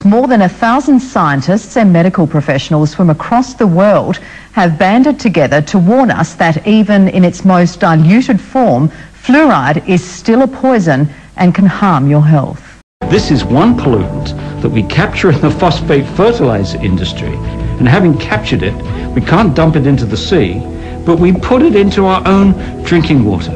More than 1,000 scientists and medical professionals from across the world have banded together to warn us that even in its most diluted form, fluoride is still a poison and can harm your health. This is one pollutant that we capture in the phosphate fertilizer industry, and having captured it, we can't dump it into the sea, but we put it into our own drinking water.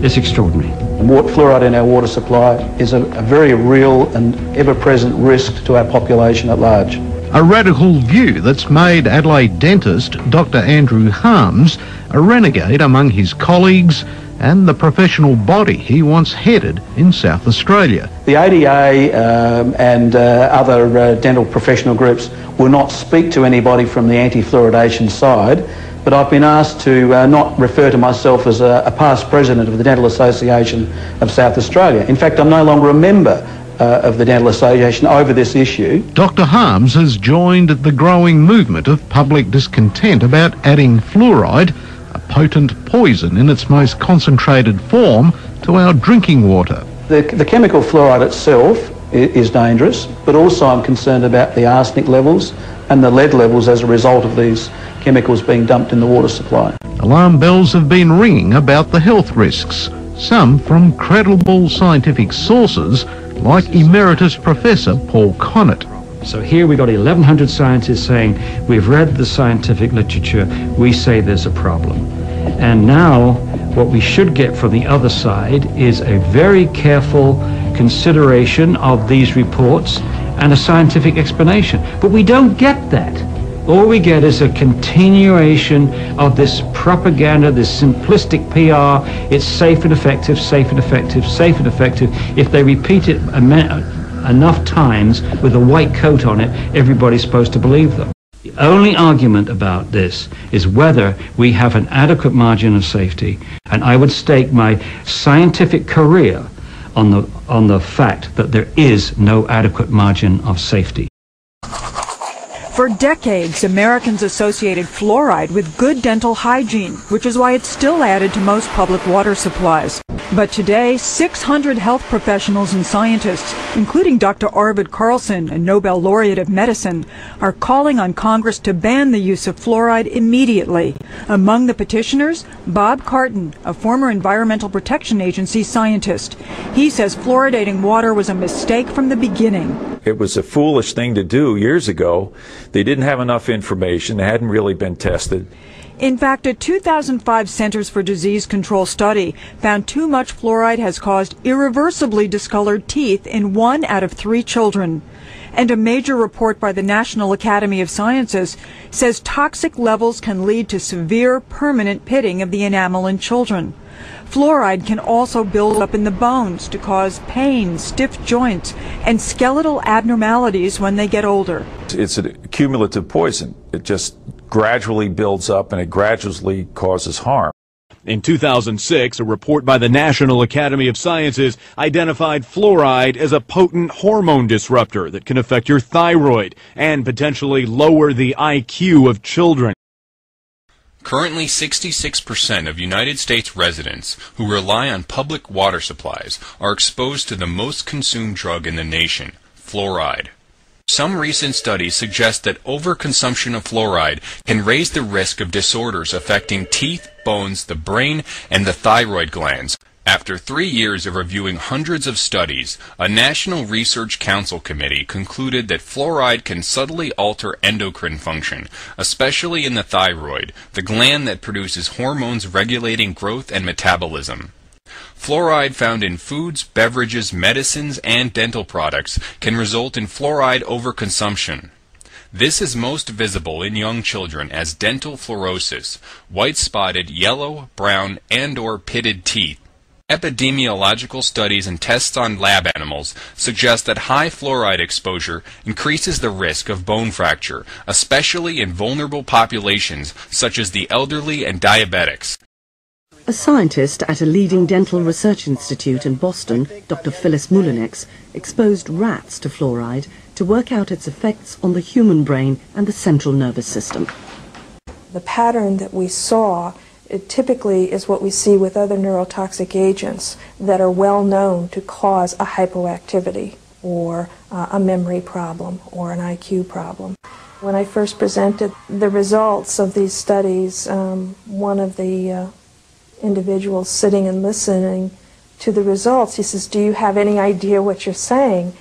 It's extraordinary. Fluoride in our water supply is a very real and ever-present risk to our population at large. A radical view that's made Adelaide dentist Dr. Andrew Harms a renegade among his colleagues and the professional body he once headed in South Australia. The ADA and other dental professional groups will not speak to anybody from the anti-fluoridation side, but I've been asked to not refer to myself as a past president of the Dental Association of South Australia. In fact, I'm no longer a member of the Dental Association over this issue. Dr. Harms has joined the growing movement of public discontent about adding fluoride, a potent poison in its most concentrated form, to our drinking water. The chemical fluoride itself is dangerous, but also I'm concerned about the arsenic levels and the lead levels as a result of these chemicals being dumped in the water supply. Alarm bells have been ringing about the health risks, some from credible scientific sources like Emeritus Professor Paul Connett. So here we got 1,100 scientists saying, we've read the scientific literature, we say there's a problem. And now what we should get from the other side is a very careful consideration of these reports and a scientific explanation. But we don't get that. All we get is a continuation of this propaganda, this simplistic PR. It's safe and effective, safe and effective, safe and effective. If they repeat it enough times with a white coat on it, everybody's supposed to believe them. The only argument about this is whether we have an adequate margin of safety, and I would stake my scientific career on the fact that there is no adequate margin of safety. For decades, Americans associated fluoride with good dental hygiene, which is why it's still added to most public water supplies. But today, 600 health professionals and scientists, including Dr. Arvid Carlsson, a Nobel laureate of medicine, are calling on Congress to ban the use of fluoride immediately. Among the petitioners, Bob Carton, a former Environmental Protection Agency scientist. He says fluoridating water was a mistake from the beginning. It was a foolish thing to do years ago. They didn't have enough information. It hadn't really been tested. In fact, a 2005 Centers for Disease Control study found too much fluoride has caused irreversibly discolored teeth in 1 out of 3 children. And a major report by the National Academy of Sciences says toxic levels can lead to severe permanent pitting of the enamel in children. Fluoride can also build up in the bones to cause pain, stiff joints, and skeletal abnormalities when they get older. It's a cumulative poison. It just gradually builds up and it gradually causes harm. In 2006, a report by the National Academy of Sciences identified fluoride as a potent hormone disruptor that can affect your thyroid and potentially lower the IQ of children. Currently, 66% of United States residents who rely on public water supplies are exposed to the most consumed drug in the nation, fluoride. Some recent studies suggest that overconsumption of fluoride can raise the risk of disorders affecting teeth, bones, the brain, and the thyroid glands. After 3 years of reviewing hundreds of studies, a National Research Council committee concluded that fluoride can subtly alter endocrine function, especially in the thyroid, the gland that produces hormones regulating growth and metabolism. Fluoride found in foods, beverages, medicines, and dental products can result in fluoride overconsumption. This is most visible in young children as dental fluorosis, white-spotted, yellow, brown, and/or pitted teeth. Epidemiological studies and tests on lab animals suggest that high fluoride exposure increases the risk of bone fracture, especially in vulnerable populations such as the elderly and diabetics. A scientist at a leading dental research institute in Boston, Dr. Phyllis Moulinex, exposed rats to fluoride to work out its effects on the human brain and the central nervous system. The pattern that we saw it typically is what we see with other neurotoxic agents that are well known to cause a hypoactivity. or a memory problem or an IQ problem. When I first presented the results of these studies, one of the individuals sitting and listening to the results, he says, "Do you have any idea what you're saying?"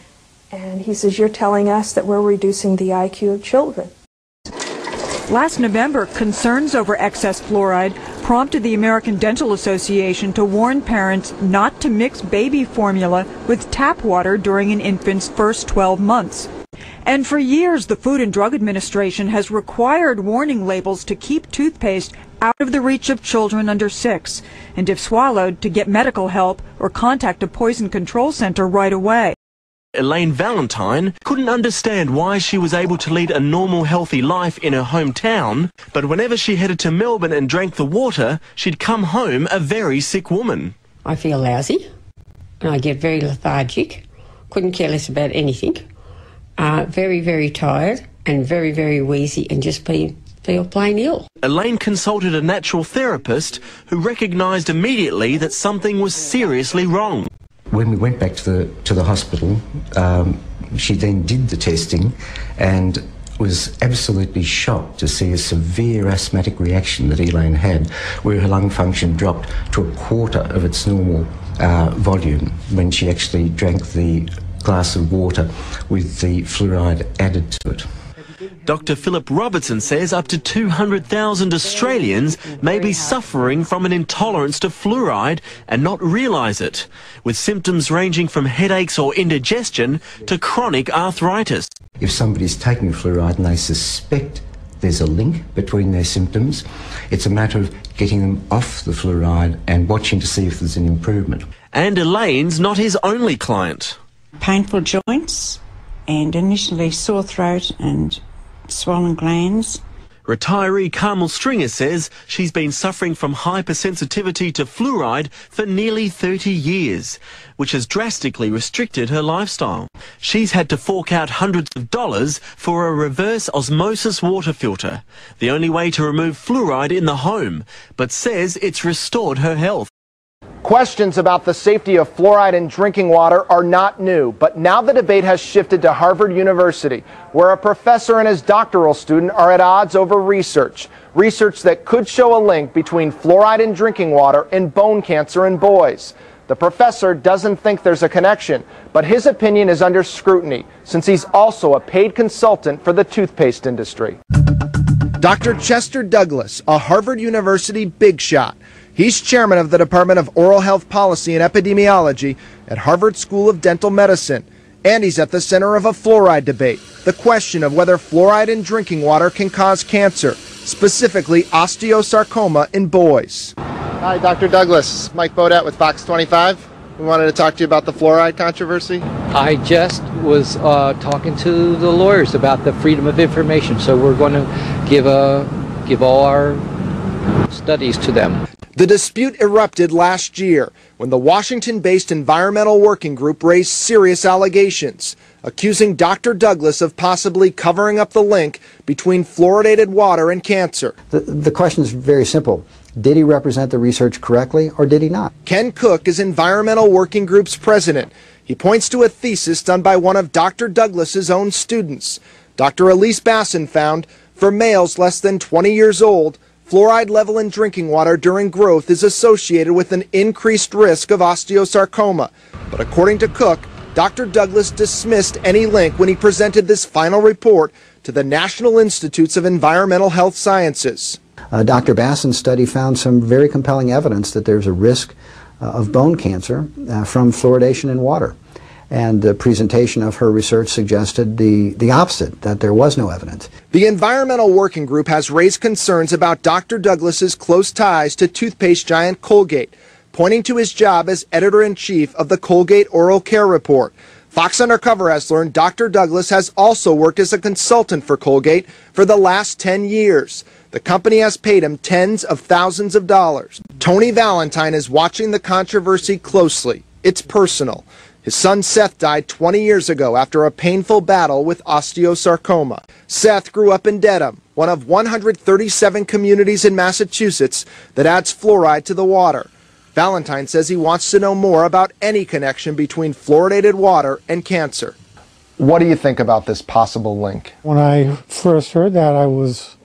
And he says, "You're telling us that we're reducing the IQ of children." Last November, concerns over excess fluoride prompted the American Dental Association to warn parents not to mix baby formula with tap water during an infant's first 12 months. And for years, the Food and Drug Administration has required warning labels to keep toothpaste out of the reach of children under 6, and if swallowed, to get medical help or contact a poison control center right away. Elaine Valentine couldn't understand why she was able to lead a normal, healthy life in her hometown, but whenever she headed to Melbourne and drank the water, she'd come home a very sick woman. I feel lousy, and I get very lethargic, couldn't care less about anything, very, very tired, and very, very wheezy, and just feel plain ill. Elaine consulted a natural therapist who recognised immediately that something was seriously wrong. When we went back to the hospital, she then did the testing and was absolutely shocked to see a severe asthmatic reaction that Elaine had, where her lung function dropped to a quarter of its normal volume when she actually drank the glass of water with the fluoride added to it. Dr. Philip Robertson says up to 200,000 Australians may be suffering from an intolerance to fluoride and not realise it, with symptoms ranging from headaches or indigestion to chronic arthritis. If somebody's taking fluoride and they suspect there's a link between their symptoms, it's a matter of getting them off the fluoride and watching to see if there's an improvement. And Elaine's not his only client. Painful joints and initially sore throat and swollen glands. Retiree Carmel Stringer says she's been suffering from hypersensitivity to fluoride for nearly 30 years, which has drastically restricted her lifestyle. She's had to fork out hundreds of dollars for a reverse osmosis water filter, the only way to remove fluoride in the home, but says it's restored her health. Questions about the safety of fluoride in drinking water are not new, but now the debate has shifted to Harvard University, where a professor and his doctoral student are at odds over research that could show a link between fluoride in drinking water and bone cancer in boys. The professor doesn't think there's a connection, but his opinion is under scrutiny since he's also a paid consultant for the toothpaste industry. Dr. Chester Douglas, a Harvard University big shot. He's chairman of the Department of Oral Health Policy and Epidemiology at Harvard School of Dental Medicine. And he's at the center of a fluoride debate, the question of whether fluoride in drinking water can cause cancer, specifically osteosarcoma in boys. Hi, Dr. Douglas. Mike Bodette with Fox 25. We wanted to talk to you about the fluoride controversy. I just was talking to the lawyers about the freedom of information, so we're going to give all our studies to them. The dispute erupted last year when the Washington-based Environmental Working Group raised serious allegations, accusing Dr. Douglas of possibly covering up the link between fluoridated water and cancer. The question is very simple. Did he represent the research correctly or did he not? Ken Cook is Environmental Working Group's president. He points to a thesis done by one of Dr. Douglas's own students. Dr. Elise Basson found, for males less than 20 years old, fluoride level in drinking water during growth is associated with an increased risk of osteosarcoma. But according to Cook, Dr. Douglas dismissed any link when he presented this final report to the National Institutes of Environmental Health Sciences. Dr. Basson's study found some very compelling evidence that there's a risk of bone cancer from fluoridation in water. And the presentation of her research suggested the opposite, that there was no evidence. The Environmental Working Group has raised concerns about Dr. Douglas's close ties to toothpaste giant Colgate, pointing to his job as editor-in-chief of the Colgate Oral Care Report. Fox Undercover has learned Dr. Douglas has also worked as a consultant for Colgate for the last 10 years. The company has paid him tens of thousands of dollars. Tony Valentine is watching the controversy closely. It's personal. His son Seth died 20 years ago after a painful battle with osteosarcoma. Seth grew up in Dedham, one of 137 communities in Massachusetts that adds fluoride to the water. Valentine says he wants to know more about any connection between fluoridated water and cancer. What do you think about this possible link? When I first heard that, I was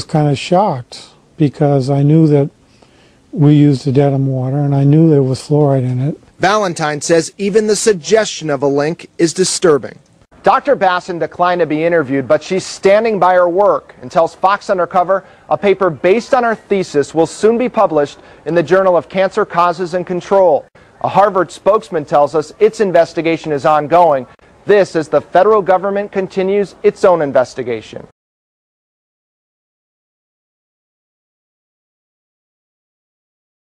kind of shocked, because I knew that we used the Dedham water and I knew there was fluoride in it. Valentine says even the suggestion of a link is disturbing. Dr. Basson declined to be interviewed, but she's standing by her work and tells Fox Undercover a paper based on her thesis will soon be published in the Journal of Cancer Causes and Control. A Harvard spokesman tells us its investigation is ongoing. This as the federal government continues its own investigation.